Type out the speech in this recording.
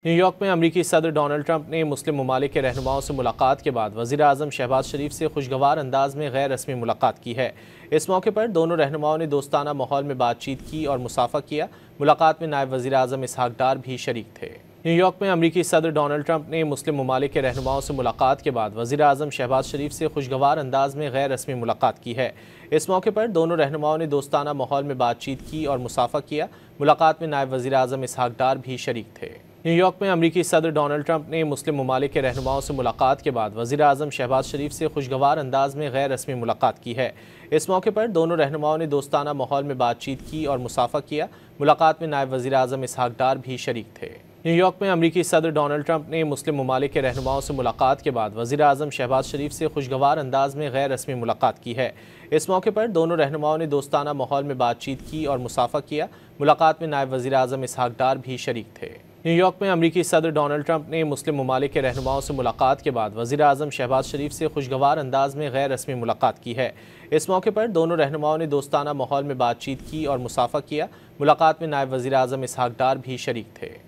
New York में अमरीकी सदर डोनाल्ड ट्रंप ने मुस्लिम ममालिक के रहनुमाओं से मुलाकात के बाद वज़ीर आज़म शहबाज शरीफ से खुशगवार अंदाज में गैर रस्मी मुलाकात की है। इस मौके पर दोनों रहनुमाओं ने दोस्ताना माहौल में बातचीत की और मुसाफा किया। मुलाकात में नायब वज़ीर आज़म इसहाक डार भी शरीक थे। न्यूयॉर्क में अमरीकी सदर डोनाल्ड ट्रंप ने मुस्लिम ममालिक के रहनुमाओं से मुलाकात के बाद वज़ीर आज़म शहबाज शरीफ से खुशगवार अंदाज में गैर रस्मी मुलाकात की है। इस मौके पर दोनों रहनुमाओं ने दोस्ताना माहौल में बातचीत की और मुसाफा किया। मुलाकात में नायब वज़ीर आज़म इसहाक डार भी शरीक थे। न्यूयॉर्क में अमरीकी सदर डोनाल्ड ट्रंप ने मुस्लिम ममालिक के रहनुमाओं से मुलाकात के बाद वज़ीर आज़म शहबाज शरीफ से खुशगवार अंदाज में गैर रस्मी मुलाकात की है। इस मौके पर दोनों रहनुमाओं ने दोस्ताना माहौल में बातचीत की और मुसाफा किया। मुलाकात में नायब वज़ीर आज़म इसहाक डार भी शरीक थे। न्यूयॉर्क में अमरीकी सदर डोनाल्ड ट्रंप ने मुस्लिम ममालिक के रहनुमाओं से मुलाकात के बाद वज़ीर आज़म शहबाज शरीफ से खुशगवार अंदाज में गैर रस्मी मुलाकात की है। इस मौके पर दोनों रहनुमाओं ने दोस्ताना माहौल में बातचीत की और मुसाफा किया। मुलाकात में नायब वज़ीर आज़म इसहाक डार भी शरीक थे। न्यूयॉर्क में अमरीकी सदर डोनाल्ड ट्रंप ने मुस्लिम ममालिक के रहनुमाओं से मुलाकात के बाद वज़ीर आज़म शहबाज शरीफ से खुशगवार अंदाज में गैर रस्मी मुलाकात की है। इस मौके पर दोनों रहनुमाओं ने दोस्ताना माहौल में बातचीत की और मुसाफा किया। मुलाकात में नायब वज़ीर आज़म इसहाक डार भी शरीक थे।